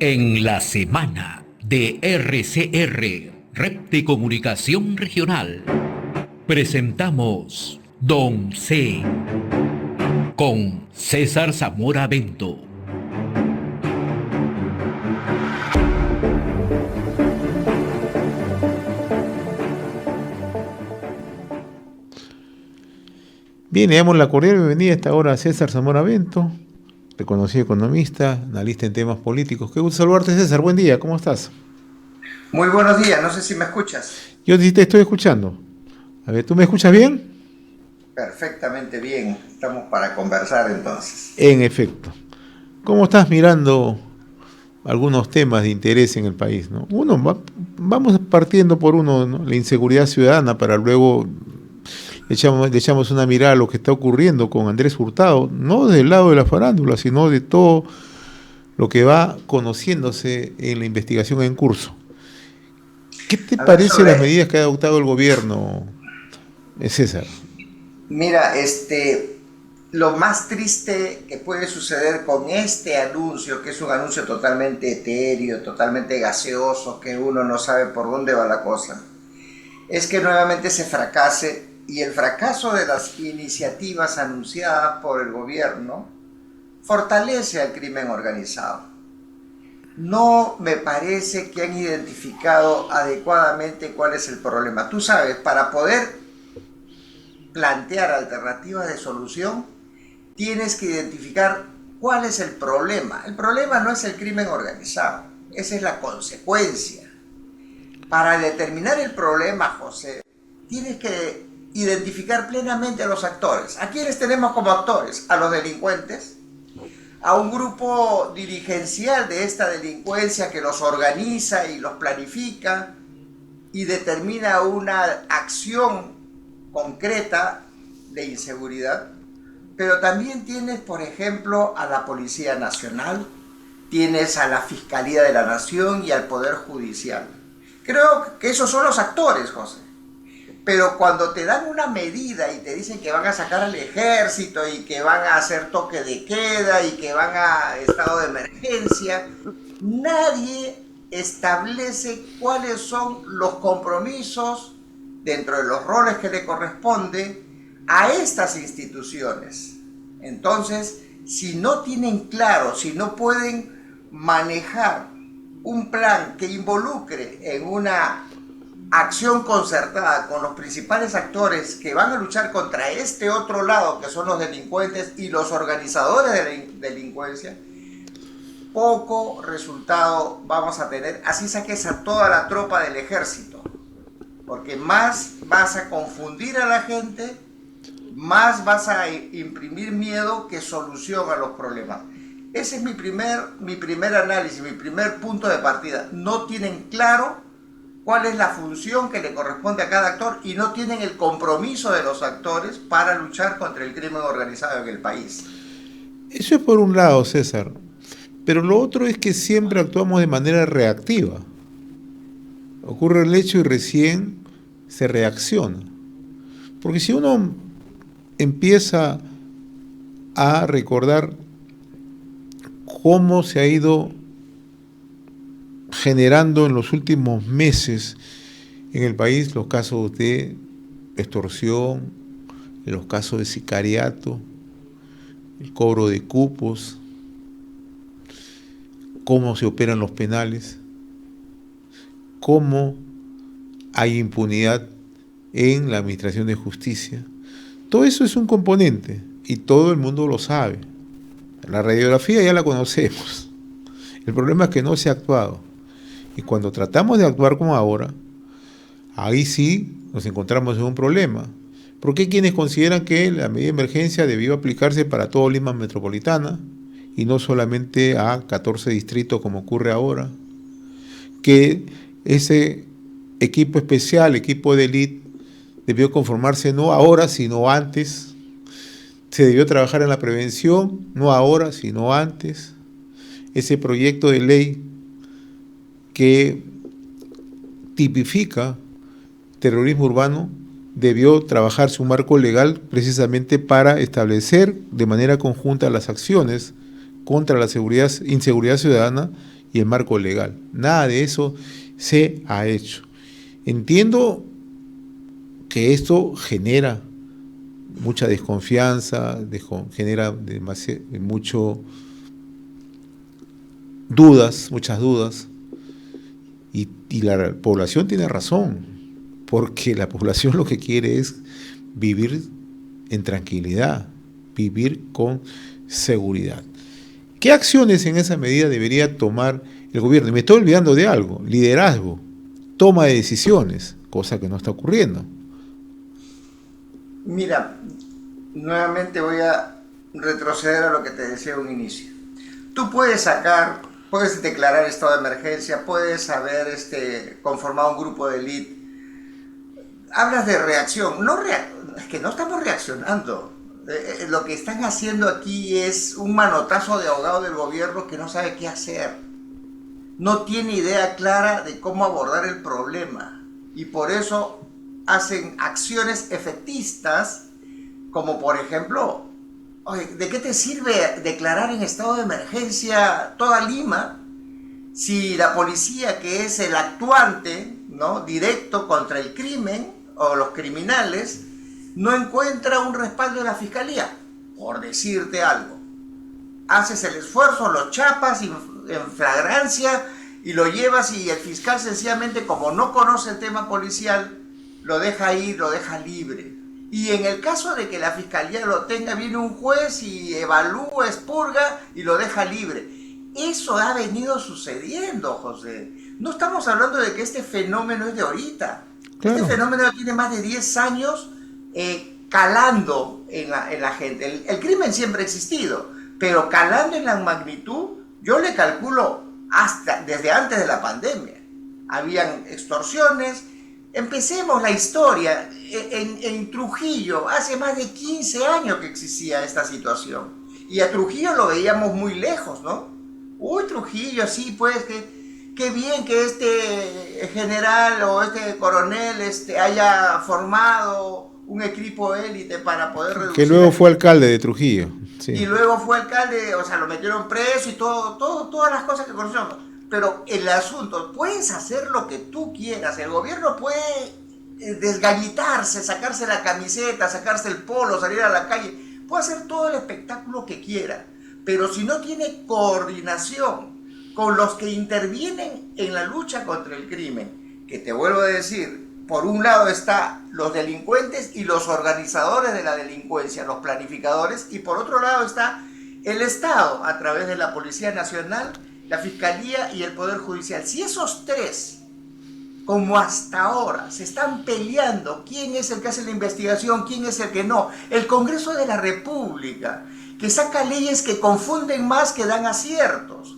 En la semana de RCR, Red de Comunicación Regional, presentamos Don C. con César Zamora Bento. Bien, le damos la cordial bienvenida a esta hora a César Zamora Bento, reconocido economista, analista en temas políticos. Qué gusto saludarte, César. Buen día, ¿cómo estás? Muy buenos días, no sé si me escuchas. Yo sí te estoy escuchando. A ver, ¿tú me escuchas bien? Perfectamente bien, estamos para conversar entonces. En efecto. ¿Cómo estás mirando algunos temas de interés en el país, ¿no? Vamos partiendo por uno, ¿no? La inseguridad ciudadana, para luego le echamos una mirada a lo que está ocurriendo con Andrés Hurtado, no del lado de la farándula, sino de todo lo que va conociéndose en la investigación en curso. ¿Qué te parecen las medidas que ha adoptado el gobierno, César? Mira, lo más triste que puede suceder con este anuncio, que es un anuncio totalmente etéreo, totalmente gaseoso, que uno no sabe por dónde va la cosa, es que nuevamente se fracase, y el fracaso de las iniciativas anunciadas por el gobierno fortalece al crimen organizado. No me parece que han identificado adecuadamente cuál es el problema. Tú sabes, para poder plantear alternativas de solución, tienes que identificar cuál es el problema. El problema no es el crimen organizado, esa es la consecuencia. Para determinar el problema, José, tienes que identificar plenamente a los actores. ¿A quiénes tenemos como actores? A los delincuentes, a un grupo dirigencial de esta delincuencia que los organiza y los planifica y determina una acción concreta de inseguridad. Pero también tienes, por ejemplo, a la Policía Nacional, tienes a la Fiscalía de la Nación y al Poder Judicial. Creo que esos son los actores, José. Pero cuando te dan una medida y te dicen que van a sacar al ejército y que van a hacer toque de queda y que van a estado de emergencia, nadie establece cuáles son los compromisos dentro de los roles que le corresponde a estas instituciones. Entonces, si no tienen claro, si no pueden manejar un plan que involucre en una acción concertada con los principales actores que van a luchar contra este otro lado, que son los delincuentes y los organizadores de la delincuencia, poco resultado vamos a tener. Así saques a toda la tropa del ejército, porque más vas a confundir a la gente, más vas a imprimir miedo que solución a los problemas. Ese es mi primer análisis, mi primer punto de partida. No tienen claro cuál es la función que le corresponde a cada actor y no tienen el compromiso de los actores para luchar contra el crimen organizado en el país. Eso es por un lado, César. Pero lo otro es que siempre actuamos de manera reactiva. Ocurre el hecho y recién se reacciona. Porque si uno empieza a recordar cómo se ha ido generando en los últimos meses en el país los casos de extorsión, los casos de sicariato, el cobro de cupos, cómo se operan los penales, cómo hay impunidad en la administración de justicia. Todo eso es un componente y todo el mundo lo sabe. La radiografía ya la conocemos. El problema es que no se ha actuado. Y cuando tratamos de actuar como ahora, ahí sí nos encontramos en un problema. Porque hay quienes consideran que la medida de emergencia debió aplicarse para todo Lima metropolitana y no solamente a 14 distritos como ocurre ahora. Que ese equipo especial, equipo de élite, debió conformarse no ahora, sino antes. Se debió trabajar en la prevención, no ahora, sino antes. Ese proyecto de ley que tipifica terrorismo urbano debió trabajarse un marco legal precisamente para establecer de manera conjunta las acciones contra la inseguridad ciudadana y el marco legal. Nada de eso se ha hecho. Entiendo que esto genera mucha desconfianza, genera muchas dudas, y la población tiene razón, porque la población lo que quiere es vivir en tranquilidad, vivir con seguridad. ¿Qué acciones en esa medida debería tomar el gobierno? Y me estoy olvidando de algo: liderazgo, toma de decisiones, cosa que no está ocurriendo. Mira, nuevamente voy a retroceder a lo que te decía a un inicio. Tú puedes declarar estado de emergencia, puedes haber conformado un grupo de élite. Hablas de reacción. Es que no estamos reaccionando. Lo que están haciendo aquí es un manotazo de ahogado del gobierno que no sabe qué hacer. No tiene idea clara de cómo abordar el problema. Y por eso hacen acciones efectistas, como por ejemplo, oye, ¿de qué te sirve declarar en estado de emergencia toda Lima si la policía, que es el actuante, ¿no?, directo contra el crimen o los criminales, no encuentra un respaldo de la fiscalía? Por decirte algo, haces el esfuerzo, lo chapas en flagrancia y lo llevas, y el fiscal sencillamente, como no conoce el tema policial, lo deja ir, lo deja libre. Y en el caso de que la fiscalía lo tenga, viene un juez y evalúa, expurga y lo deja libre. Eso ha venido sucediendo, José. No estamos hablando de que este fenómeno es de ahorita. Claro. Este fenómeno tiene más de 10 años calando en la gente. El crimen siempre ha existido, pero calando en la magnitud, yo le calculo desde antes de la pandemia. Habían extorsiones. Empecemos la historia. En Trujillo, hace más de 15 años que existía esta situación. Y a Trujillo lo veíamos muy lejos, ¿no? Uy, Trujillo, sí, pues, qué bien que este general o este coronel haya formado un equipo élite para poder reducir... Que luego fue alcalde de Trujillo. Sí. Y luego fue alcalde, o sea, lo metieron preso y todas las cosas que conocemos. Pero el asunto, puedes hacer lo que tú quieras, el gobierno puede desgallitarse, sacarse la camiseta, sacarse el polo, salir a la calle, puede hacer todo el espectáculo que quiera, pero si no tiene coordinación con los que intervienen en la lucha contra el crimen, que te vuelvo a decir, por un lado está los delincuentes y los organizadores de la delincuencia, los planificadores, y por otro lado está el Estado, a través de la Policía Nacional, la Fiscalía y el Poder Judicial. Si esos tres, como hasta ahora, se están peleando quién es el que hace la investigación, quién es el que no, el Congreso de la República, que saca leyes que confunden más que dan aciertos,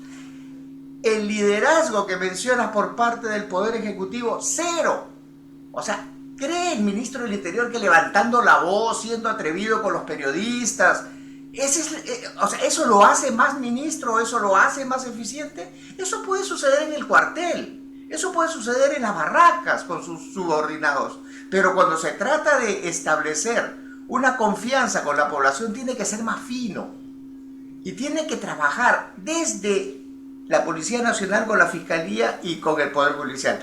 el liderazgo que mencionas por parte del Poder Ejecutivo, cero. O sea, ¿cree el ministro del Interior que levantando la voz, siendo atrevido con los periodistas, eso lo hace más ministro, eso lo hace más eficiente? Eso puede suceder en el cuartel, eso puede suceder en las barracas con sus subordinados, pero cuando se trata de establecer una confianza con la población, tiene que ser más fino y tiene que trabajar desde la Policía Nacional con la Fiscalía y con el Poder Judicial.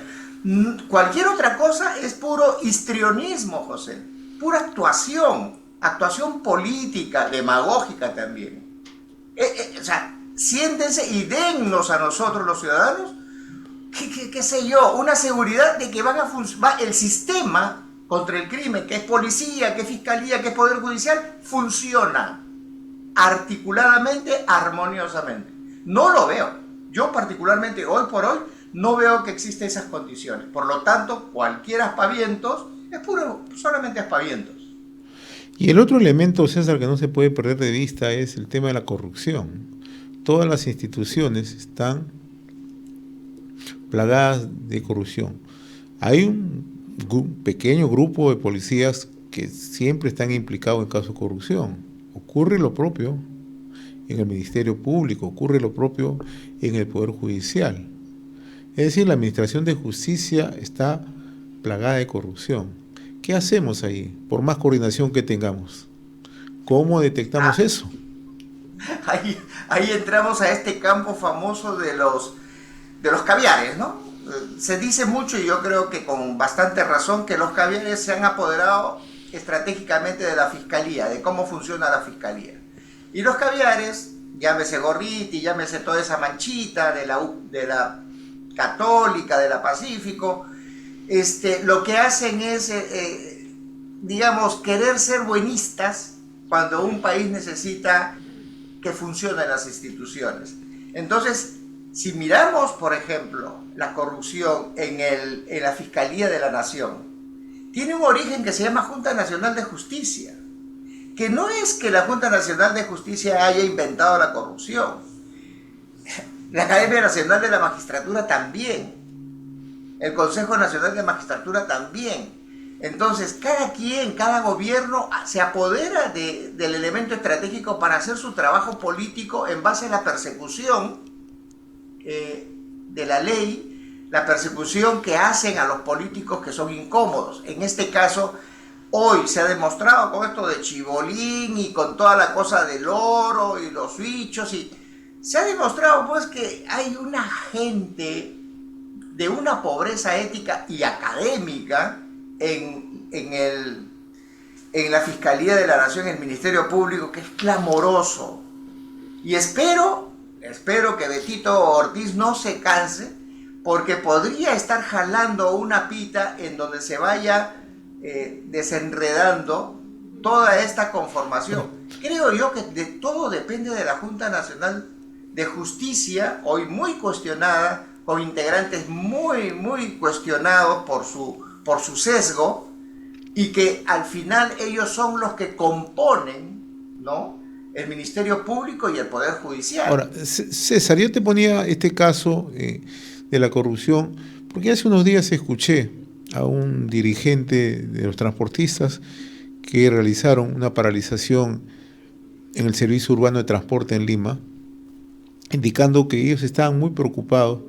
Cualquier otra cosa es puro histrionismo, José, pura actuación política, demagógica también. O sea, siéntense y dennos a nosotros los ciudadanos, qué sé yo, una seguridad de que el sistema contra el crimen, que es policía, que es fiscalía, que es poder judicial, funciona articuladamente, armoniosamente. No lo veo. Yo particularmente, hoy por hoy, no veo que existen esas condiciones. Por lo tanto, cualquier aspavientos es solamente aspavientos. Y el otro elemento, César, que no se puede perder de vista es el tema de la corrupción. Todas las instituciones están plagadas de corrupción. Hay un pequeño grupo de policías que siempre están implicados en casos de corrupción. Ocurre lo propio en el Ministerio Público, ocurre lo propio en el Poder Judicial. Es decir, la Administración de Justicia está plagada de corrupción. ¿Qué hacemos ahí, por más coordinación que tengamos? ¿Cómo detectamos eso? Ahí entramos a este campo famoso de los de los caviares, ¿no? Se dice mucho, y yo creo que con bastante razón, que los caviares se han apoderado estratégicamente de la fiscalía, de cómo funciona la fiscalía. Y los caviares, llámese Gorriti, llámese toda esa manchita de la Católica, de la Pacífico, lo que hacen es, digamos, querer ser buenistas cuando un país necesita que funcionen las instituciones. Entonces, si miramos, por ejemplo, la corrupción en la Fiscalía de la Nación, tiene un origen que se llama Junta Nacional de Justicia, que no es que la Junta Nacional de Justicia haya inventado la corrupción. La Academia Nacional de la Magistratura también, el Consejo Nacional de Magistratura también. Entonces, cada gobierno se apodera del elemento estratégico para hacer su trabajo político en base a la persecución de la ley, la persecución que hacen a los políticos que son incómodos. En este caso, hoy se ha demostrado con esto de Chibolín y con toda la cosa del oro y los bichos, y se ha demostrado pues que hay una gente de una pobreza ética y académica en la Fiscalía de la Nación, en el Ministerio Público, que es clamoroso. Y espero que Betito Ortiz no se canse, porque podría estar jalando una pita en donde se vaya desenredando toda esta conformación. Creo yo que de todo depende de la Junta Nacional de Justicia, hoy muy cuestionada, con integrantes muy, muy cuestionados por su sesgo, y que al final ellos son los que componen, ¿no?, el Ministerio Público y el Poder Judicial. Ahora, César, yo te ponía este caso de la corrupción, porque hace unos días escuché a un dirigente de los transportistas que realizaron una paralización en el Servicio Urbano de Transporte en Lima, indicando que ellos estaban muy preocupados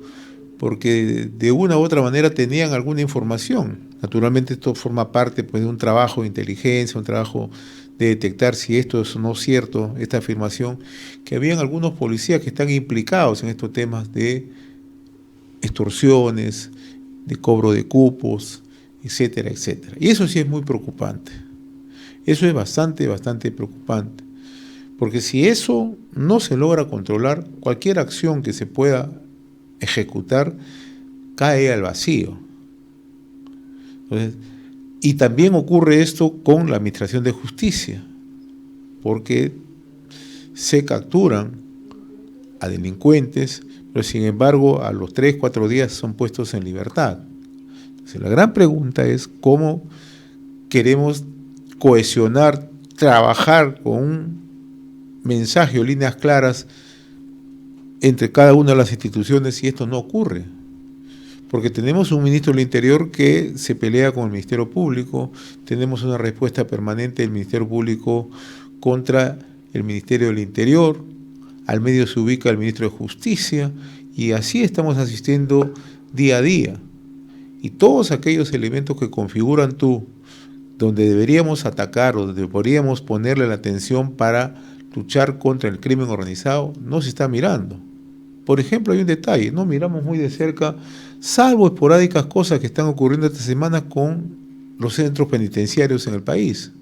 porque de una u otra manera tenían alguna información. Naturalmente esto forma parte pues, de un trabajo de inteligencia, un trabajo de detectar si esto es o no cierto, esta afirmación, que habían algunos policías que están implicados en estos temas de extorsiones, de cobro de cupos, etcétera, etcétera. Y eso sí es muy preocupante. Eso es bastante, bastante preocupante. Porque si eso no se logra controlar, cualquier acción que se pueda ejecutar cae al vacío. Entonces, y también ocurre esto con la Administración de Justicia, porque se capturan a delincuentes, pero sin embargo a los 3, 4 días son puestos en libertad. Entonces, la gran pregunta es cómo queremos cohesionar, trabajar con un mensaje o líneas claras entre cada una de las instituciones si esto no ocurre. Porque tenemos un ministro del Interior que se pelea con el Ministerio Público, tenemos una respuesta permanente del Ministerio Público contra el Ministerio del Interior, al medio se ubica el Ministro de Justicia, y así estamos asistiendo día a día. Y todos aquellos elementos que configuran donde deberíamos atacar o donde podríamos ponerle la atención para luchar contra el crimen organizado, no se está mirando. Por ejemplo, hay un detalle, no miramos muy de cerca, salvo esporádicas cosas que están ocurriendo esta semana con los centros penitenciarios en el país.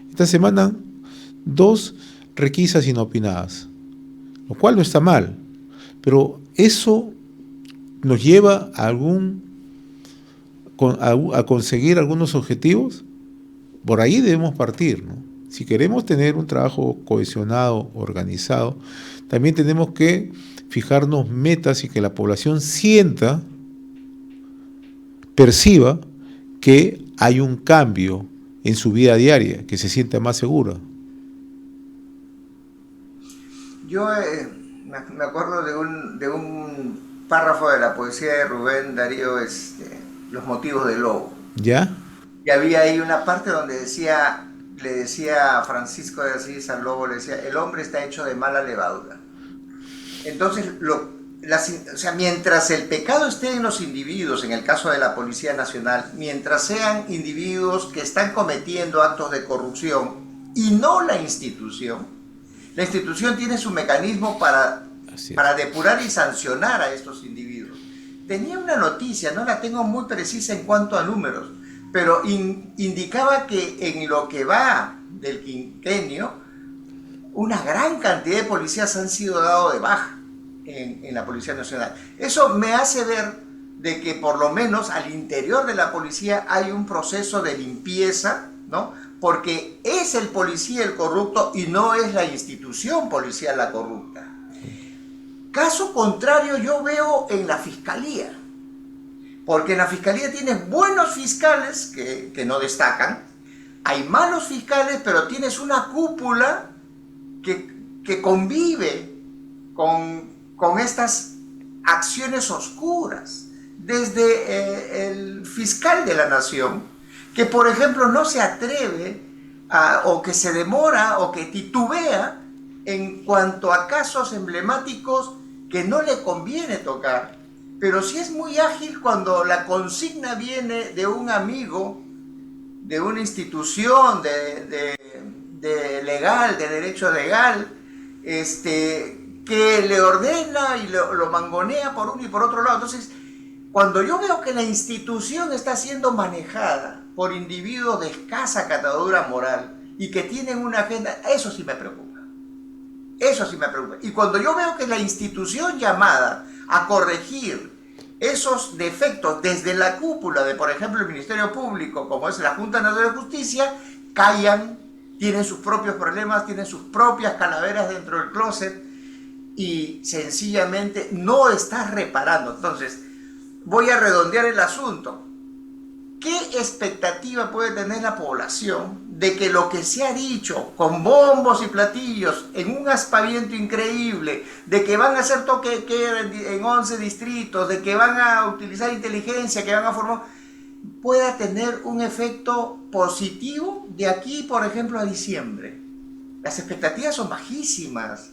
Esta semana, 2 requisas inopinadas, lo cual no está mal, pero eso nos lleva a conseguir algunos objetivos. Por ahí debemos partir, ¿no? Si queremos tener un trabajo cohesionado, organizado, también tenemos que fijarnos metas y que la población perciba que hay un cambio en su vida diaria, que se sienta más segura. Yo me acuerdo de un párrafo de la poesía de Rubén Darío, Los motivos del lobo. ¿Ya? Y había ahí una parte donde le decía a Francisco de Asís al lobo, le decía, el hombre está hecho de mala levadura. Entonces, mientras el pecado esté en los individuos, en el caso de la Policía Nacional, mientras sean individuos que están cometiendo actos de corrupción y no la institución tiene su mecanismo para depurar y sancionar a estos individuos. tenía una noticia, no la tengo muy precisa en cuanto a números, pero indicaba que en lo que va del quinquenio, una gran cantidad de policías han sido dados de baja en la Policía Nacional. Eso me hace ver de que por lo menos al interior de la policía hay un proceso de limpieza, ¿no? Porque es el policía el corrupto y no es la institución policial la corrupta. Caso contrario yo veo en la Fiscalía, porque en la Fiscalía tienes buenos fiscales que no destacan, hay malos fiscales, pero tienes una cúpula que convive con estas acciones oscuras, desde el fiscal de la nación, que por ejemplo no se atreve o que se demora o que titubea en cuanto a casos emblemáticos que no le conviene tocar, pero sí es muy ágil cuando la consigna viene de un amigo, de una institución de legal, de derecho legal, que le ordena y lo mangonea por uno y por otro lado. Entonces, cuando yo veo que la institución está siendo manejada por individuos de escasa catadura moral y que tienen una agenda, eso sí me preocupa. Eso sí me preocupa. Y cuando yo veo que la institución llamada a corregir esos defectos desde la cúpula de, por ejemplo, el Ministerio Público, como es la Junta Nacional de Justicia, callan, tienen sus propios problemas, tienen sus propias calaveras dentro del closet y sencillamente no está reparando. Entonces, voy a redondear el asunto. ¿Qué expectativa puede tener la población de que lo que se ha dicho con bombos y platillos en un aspaviento increíble, de que van a hacer toque de queda en 11 distritos, de que van a utilizar inteligencia, que van a formar, pueda tener un efecto positivo de aquí, por ejemplo, a diciembre? Las expectativas son bajísimas.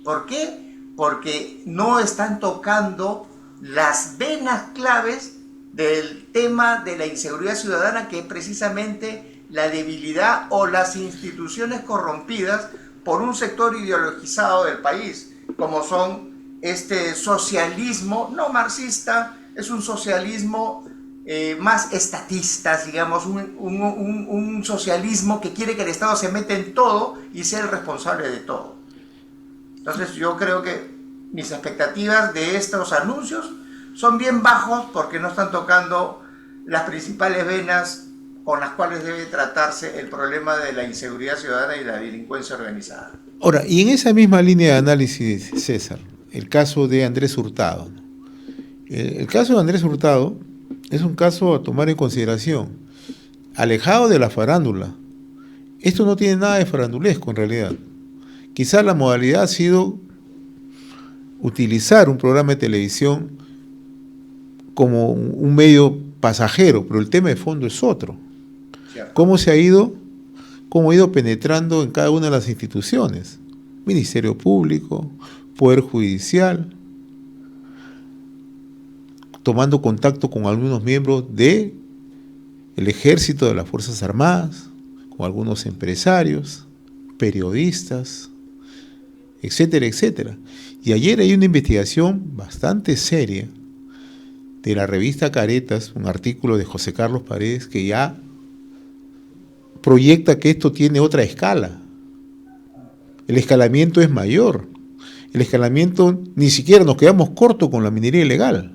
¿Por qué? Porque no están tocando las venas claves del tema de la inseguridad ciudadana, que es precisamente la debilidad o las instituciones corrompidas por un sector ideologizado del país, como son este socialismo no marxista, es un socialismo más estatista, digamos, un socialismo que quiere que el Estado se meta en todo y sea el responsable de todo. Entonces yo creo que mis expectativas de estos anuncios son bien bajos porque no están tocando las principales venas con las cuales debe tratarse el problema de la inseguridad ciudadana y la delincuencia organizada. Ahora, y en esa misma línea de análisis, César, el caso de Andrés Hurtado, ¿no? El caso de Andrés Hurtado es un caso a tomar en consideración, alejado de la farándula. Esto no tiene nada de farandulesco en realidad. Quizás la modalidad ha sido utilizar un programa de televisión como un medio pasajero, pero el tema de fondo es otro. ¿Cómo ha ido penetrando en cada una de las instituciones? Ministerio Público, Poder Judicial, tomando contacto con algunos miembros del Ejército, de las Fuerzas Armadas, con algunos empresarios, periodistas, etcétera, etcétera. Y ayer hay una investigación bastante seria de la revista Caretas, un artículo de José Carlos Paredes, que ya proyecta que esto tiene otra escala. El escalamiento es mayor. El escalamiento, ni siquiera nos quedamos cortos con la minería ilegal,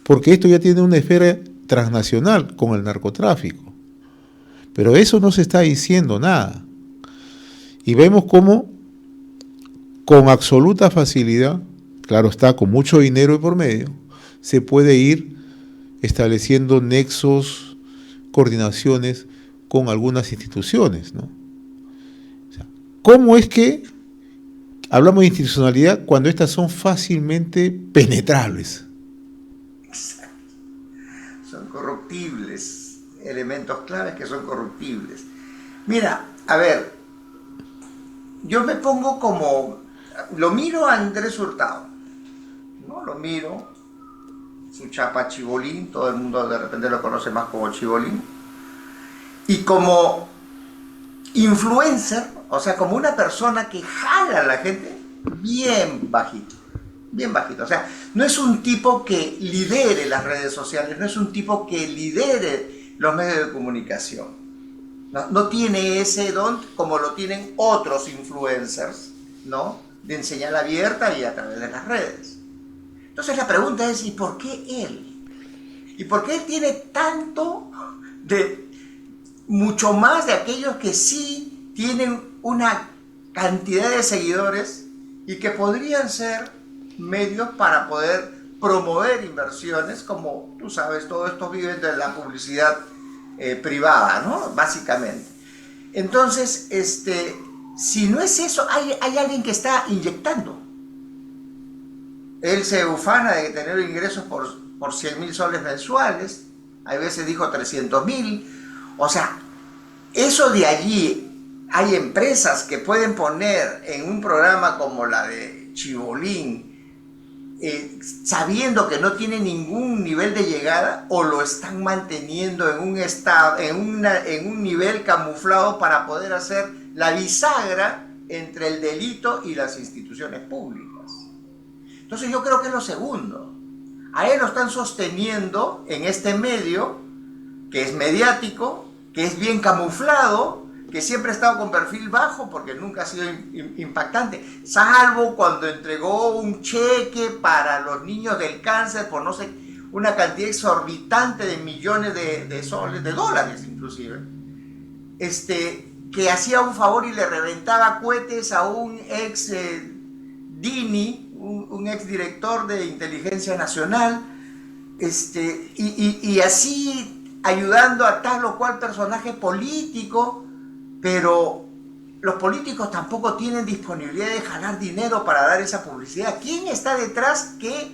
porque esto ya tiene una esfera transnacional con el narcotráfico. Pero de eso no se está diciendo nada. Y vemos cómo, con absoluta facilidad, claro está, con mucho dinero de por medio, se puede ir estableciendo nexos, coordinaciones con algunas instituciones, ¿no? O sea, ¿cómo es que hablamos de institucionalidad cuando estas son fácilmente penetrables? Exacto. Son corruptibles, elementos claves que son corruptibles. Mira, a ver, yo me pongo como, lo miro a Andrés Hurtado, ¿no? Lo miro, su chapa Chibolín, todo el mundo de repente lo conoce más como Chibolín, y como influencer, o sea, como una persona que jala a la gente, bien bajito, bien bajito. O sea, no es un tipo que lidere las redes sociales, no es un tipo que lidere los medios de comunicación. No tiene ese don como lo tienen otros influencers, ¿no? De señal abierta y a través de las redes. Entonces la pregunta es, ¿y por qué él? ¿Y por qué él tiene tanto de mucho más de aquellos que sí tienen una cantidad de seguidores y que podrían ser medios para poder promover inversiones, como tú sabes, todo esto vive de la publicidad privada, ¿no? Básicamente. Entonces, si no es eso, hay alguien que está inyectando. Él se ufana de tener ingresos por 100.000 soles mensuales, a veces dijo 300.000, o sea, eso de allí, hay empresas que pueden poner en un programa como la de Chibolín, sabiendo que no tiene ningún nivel de llegada, o lo están manteniendo en un nivel camuflado para poder hacer la bisagra entre el delito y las instituciones públicas. Entonces yo creo que es lo segundo. A él lo están sosteniendo en este medio, que es mediático, que es bien camuflado, que siempre ha estado con perfil bajo porque nunca ha sido impactante, salvo cuando entregó un cheque para los niños del cáncer por no sé, una cantidad exorbitante de millones de soles, de dólares inclusive, que hacía un favor y le reventaba cohetes a un ex Dini, un ex director de inteligencia nacional, y así ayudando a tal o cual personaje político, pero los políticos tampoco tienen disponibilidad de jalar dinero para dar esa publicidad. ¿Quién está detrás que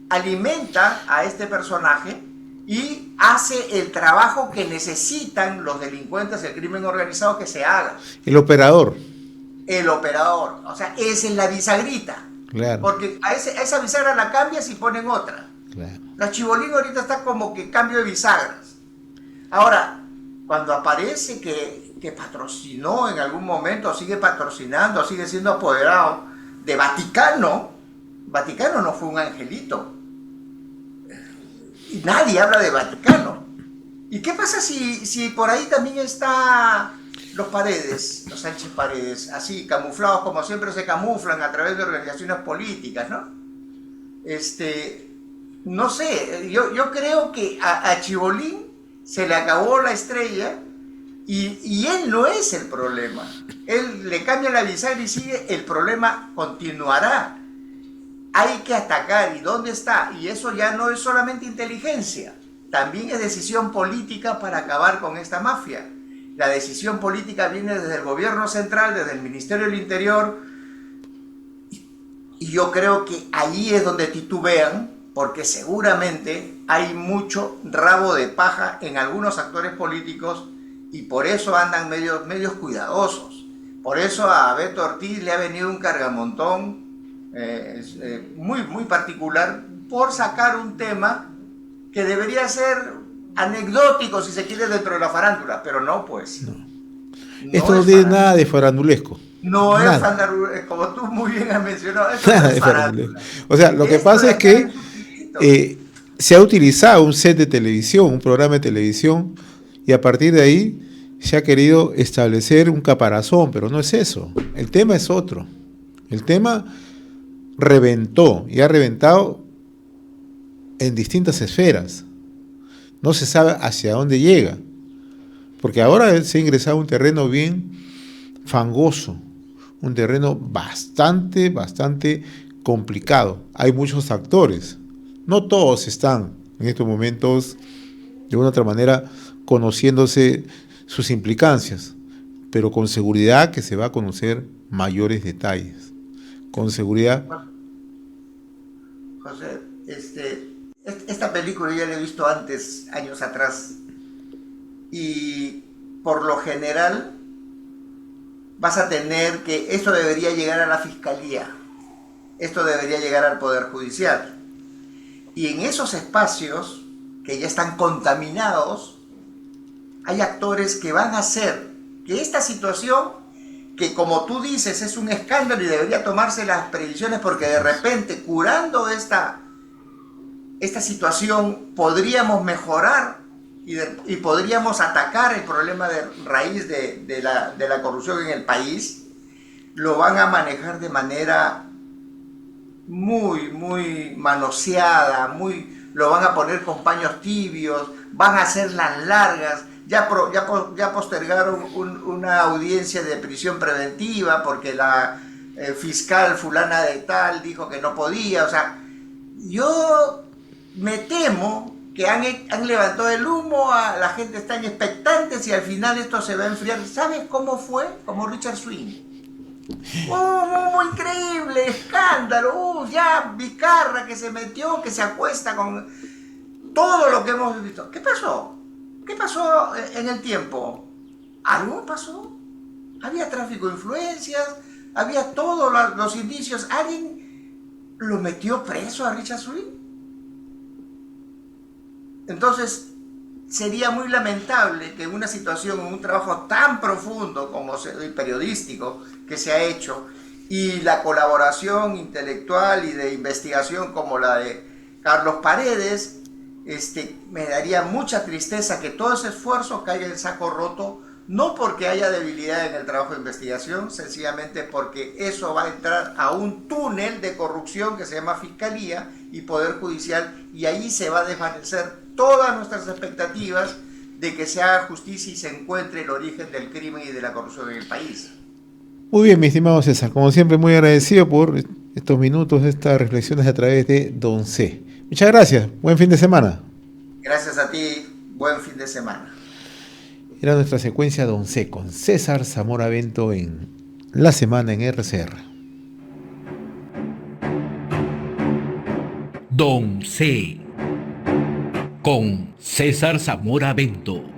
alimenta a este personaje y hace el trabajo que necesitan los delincuentes del crimen organizado que se haga? El operador. El operador. O sea, esa es la bisagrita. Claro. Porque a esa bisagra la cambias y ponen otra. Claro. La Chibolín ahorita está como que cambio de bisagras. Ahora, cuando aparece que patrocinó en algún momento, sigue patrocinando, sigue siendo apoderado de Vaticano, Vaticano no fue un angelito. Y nadie habla de Vaticano. ¿Y qué pasa si por ahí también está los Paredes, los Sánchez Paredes, así camuflados como siempre se camuflan a través de organizaciones políticas, ¿no? No sé, yo creo que a Chibolín se le acabó la estrella y él no es el problema. Él le cambia la bisagra y sigue, el problema continuará. Hay que atacar. ¿Y dónde está? Y eso ya no es solamente inteligencia, también es decisión política para acabar con esta mafia. La decisión política viene desde el gobierno central, desde el Ministerio del Interior, y yo creo que ahí es donde titubean, porque seguramente hay mucho rabo de paja en algunos actores políticos y por eso andan medios cuidadosos. Por eso a Beto Ortiz le ha venido un cargamontón muy particular por sacar un tema que debería ser anecdótico, si se quiere, dentro de la farándula, pero no, pues. No. Esto no tiene nada de farandulesco. No nada. Es farándula, como tú muy bien has mencionado, nada es farándula. O sea, lo que pasa es que se ha utilizado un set de televisión, un programa de televisión, y a partir de ahí se ha querido establecer un caparazón, pero no es eso. El tema es otro. El tema reventó y ha reventado en distintas esferas. No se sabe hacia dónde llega, porque ahora se ha ingresado a un terreno bien fangoso, un terreno bastante complicado. Hay muchos actores, no todos están en estos momentos de una u otra manera conociéndose sus implicancias, pero con seguridad que se va a conocer mayores detalles, con seguridad. José, esta película ya la he visto antes, años atrás, y por lo general vas a tener que esto debería llegar a la fiscalía, esto debería llegar al Poder Judicial, y en esos espacios que ya están contaminados hay actores que van a hacer que esta situación que como tú dices es un escándalo y debería tomarse las previsiones porque de repente curando esta situación podríamos mejorar y podríamos atacar el problema de raíz de la corrupción en el país, lo van a manejar de manera muy manoseada, lo van a poner con paños tibios, van a hacerlas largas. Ya postergaron una audiencia de prisión preventiva porque la fiscal fulana de tal dijo que no podía. O sea, yo me temo que han levantado el humo, la gente está en expectantes y al final esto se va a enfriar. ¿Sabes cómo fue? Como Richard Swing. Increíble, escándalo, ya Vizcarra que se metió, que se acuesta con todo lo que hemos visto. ¿Qué pasó? ¿Qué pasó en el tiempo? ¿Algo pasó? Había tráfico de influencias, había todos los indicios. ¿Alguien lo metió preso a Richard Swing? Entonces, sería muy lamentable que en una situación, en un trabajo tan profundo como el periodístico que se ha hecho, y la colaboración intelectual y de investigación como la de Carlos Paredes, me daría mucha tristeza que todo ese esfuerzo caiga en saco roto, no porque haya debilidad en el trabajo de investigación, sencillamente porque eso va a entrar a un túnel de corrupción que se llama Fiscalía y Poder Judicial, y ahí se va a desvanecer todas nuestras expectativas de que se haga justicia y se encuentre el origen del crimen y de la corrupción en el país. Muy bien, mi estimado César, como siempre muy agradecido por estos minutos, estas reflexiones a través de Don C. Muchas gracias, buen fin de semana. Gracias a ti, buen fin de semana. Era nuestra secuencia Don C con César Zamora Bento en La Semana en RCR. Don C con César Zamora Bento.